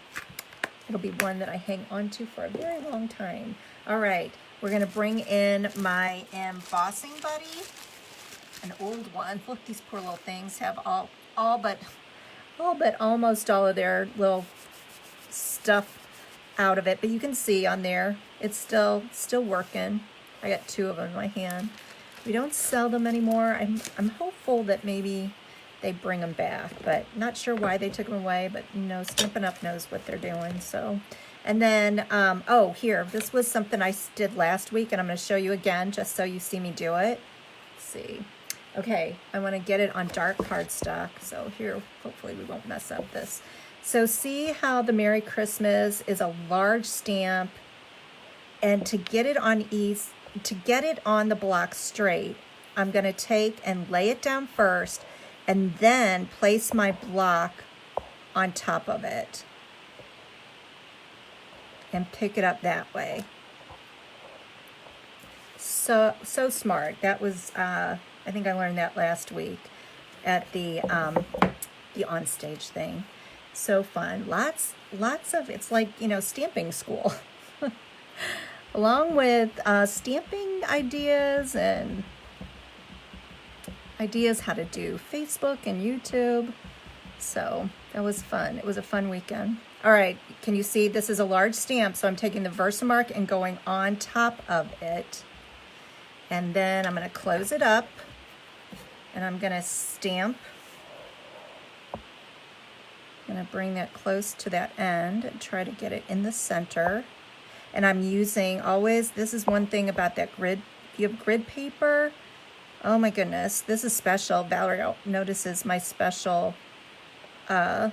it'll be one that I hang on to for a very long time. All right, we're gonna bring in my Embossing Buddy, an old one. Look, these poor little things have all but almost all of their little stuff out of it, but you can see on there it's still working. I got 2 of them in my hand. We don't sell them anymore. I'm hopeful that maybe they bring them back, but not sure why they took them away. But you know, Stampin' Up knows what they're doing. So, and then oh, here, this was something I did last week, and I'm going to show you again just so you see me do it. Let's see. Okay, I want to get it on dark cardstock. So here, hopefully we won't mess up this. So see how the Merry Christmas is a large stamp, and to get it on the block straight, I'm going to take and lay it down first and then place my block on top of it and pick it up that way. So smart. That was, I think I learned that last week at the onstage thing. So fun. Lots of, it's like, you know, stamping school. Along with stamping ideas and ideas how to do Facebook and YouTube. So that was fun. It was a fun weekend. All right, can you see this is a large stamp, so I'm taking the Versamark and going on top of it. And then I'm going to close it up, and I'm going to stamp. I'm going to bring that close to that end and try to get it in the center. And I'm using always, this is one thing about that grid, if you have grid paper, oh my goodness, this is special. Valerie notices my special grid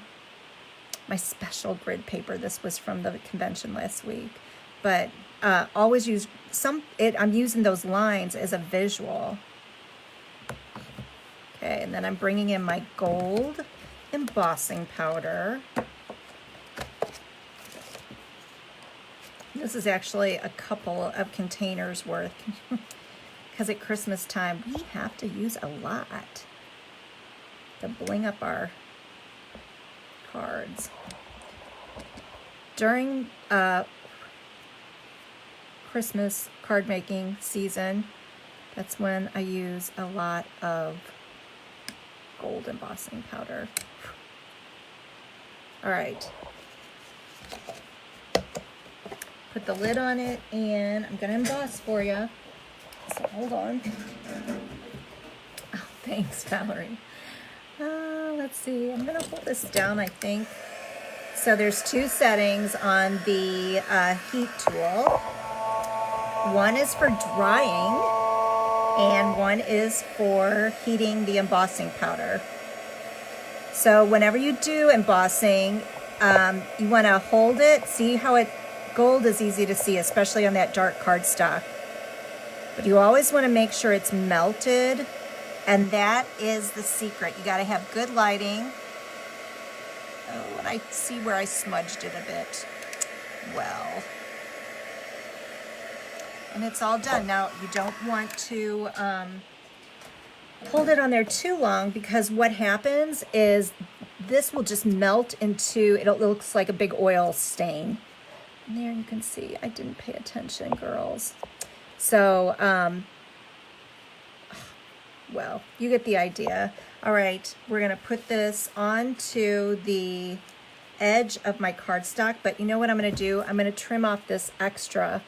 paper. This was from the convention last week. But always use I'm using those lines as a visual. Okay, and then I'm bringing in my gold embossing powder. This is actually a couple of containers worth because at Christmas time we have to use a lot to bling up our cards. During Christmas card making season, that's when I use a lot of gold embossing powder. All right. Put the lid on it, and I'm going to emboss for you. So hold on. Oh, thanks, Valerie. Let's see. I'm going to hold this down, I think. So there's 2 settings on the heat tool. One is for drying, and one is for heating the embossing powder. So whenever you do embossing, you want to hold it. See how gold is easy to see, especially on that dark cardstock. But you always want to make sure it's melted, and that is the secret. You got to have good lighting. Oh, and I see where I smudged it a bit. Well, and it's all done. Now, you don't want to hold it on there too long, because what happens is this will just melt into, it looks like a big oil stain. And there you can see, I didn't pay attention, girls. So, well, you get the idea. All right, we're gonna put this onto the edge of my cardstock, but you know what I'm gonna do? I'm gonna trim off this extra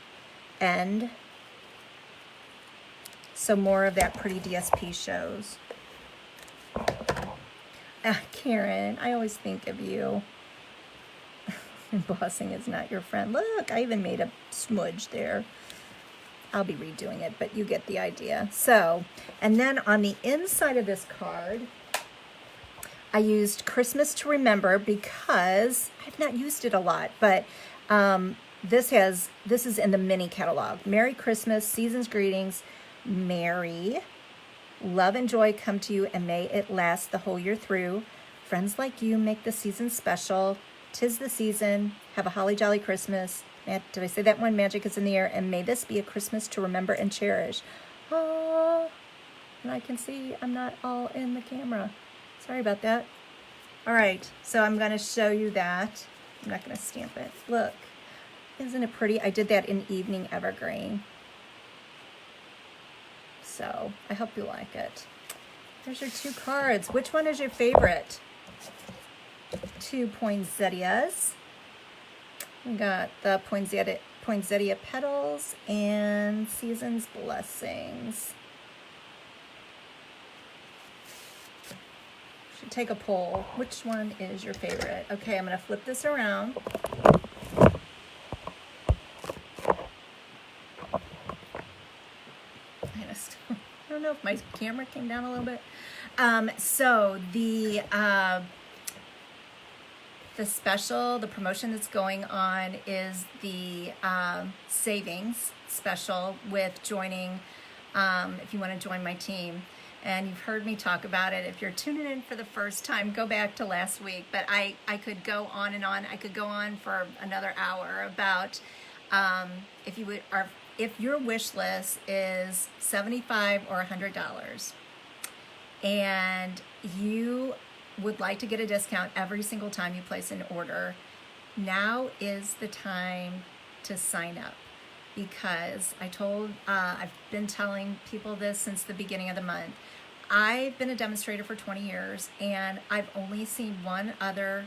end so more of that pretty DSP shows. Karen, I always think of you. Embossing is not your friend. Look, I even made a smudge there. I'll be redoing it, but you get the idea. So, and then on the inside of this card, I used Christmas to Remember because I've not used it a lot, but this is in the mini catalog. Merry Christmas, Season's Greetings, Merry, Love and joy come to you, and may it last the whole year through. Friends like you make the season special. 'Tis the season. Have a holly jolly Christmas. Did I say that one? Magic is in the air. And may this be a Christmas to remember and cherish. Oh, and I can see I'm not all in the camera. Sorry about that. All right, so I'm going to show you that. I'm not going to stamp it. Look, isn't it pretty? I did that in Evening Evergreen. So I hope you like it. There's your two cards. Which one is your favorite? Two poinsettias. We got the poinsettia petals and Season's Blessings. Should take a poll. Which one is your favorite? Okay, I'm going to flip this around. I don't know if my camera came down a little bit. So the special, the promotion that's going on is the savings special with joining, if you want to join my team. And you've heard me talk about it. If you're tuning in for the first time, go back to last week. But I could go on and on. I could go on for another hour about if your wish list is $75 or $100 and you would like to get a discount every single time you place an order, now is the time to sign up, because I've been telling people this since the beginning of the month. I've been a demonstrator for 20 years and I've only seen one other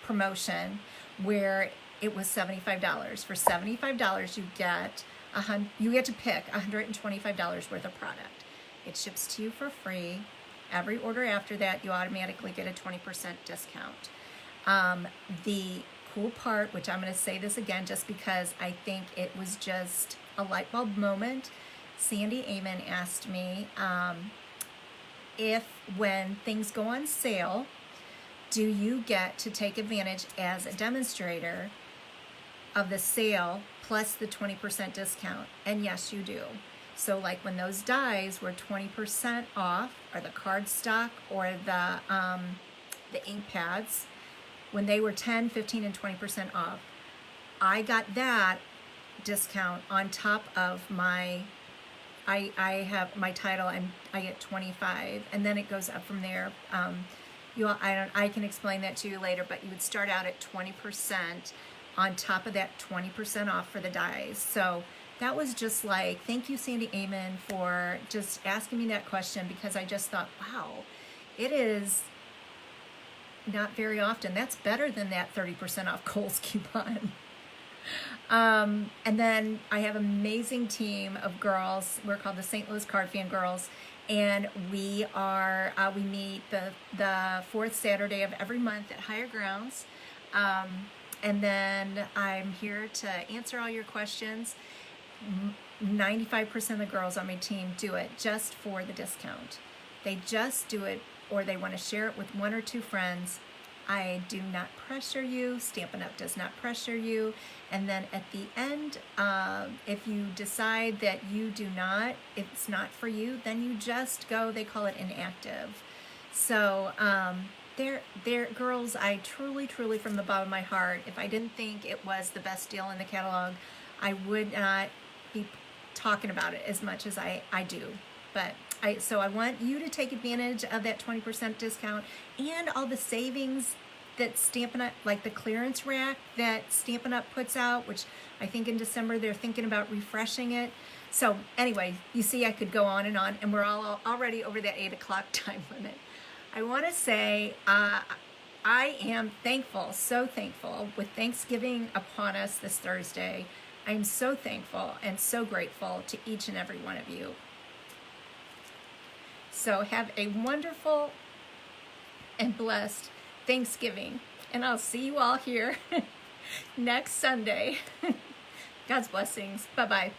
promotion where it was $75. For $75, you get to pick $125 worth of product. It ships to you for free. Every order after that, you automatically get a 20% discount. The cool part, which I'm going to say this again just because I think it was just a light bulb moment. Sandy Amon asked me if when things go on sale, do you get to take advantage as a demonstrator of the sale plus the 20% discount? And yes, you do. So like when those dies were 20% off, or the cardstock, or the ink pads, when they were 10, 15, and 20% off, I got that discount on top of my, I have my title and I get 25, and then it goes up from there. I can explain that to you later, but you would start out at 20% on top of that 20% off for the dies. So that was just like, thank you, Sandy Amon, for just asking me that question, because I just thought, wow, it is not very often. That's better than that 30% off Kohl's coupon. And then I have an amazing team of girls. We're called the St. Louis Card Fan Girls. And we meet the fourth Saturday of every month at Higher Grounds. And then I'm here to answer all your questions. 95% of the girls on my team do it just for the discount. They just do it, or they want to share it with one or two friends. I do not pressure you. Stampin' Up does not pressure you. And then at the end, if you decide that you do not, it's not for you, then you just go, they call it inactive. So there, girls, I truly, truly, from the bottom of my heart, if I didn't think it was the best deal in the catalog, I would not be talking about it as much as I do. But So I want you to take advantage of that 20% discount and all the savings that Stampin' Up, like the clearance rack that Stampin' Up puts out, which I think in December they're thinking about refreshing it. So anyway, you see I could go on, and we're all already over that 8 o'clock time limit. I want to say I am thankful, so thankful, with Thanksgiving upon us this Thursday. I am so thankful and so grateful to each and every one of you. So have a wonderful and blessed Thanksgiving, and I'll see you all here next Sunday. God's blessings. Bye-bye.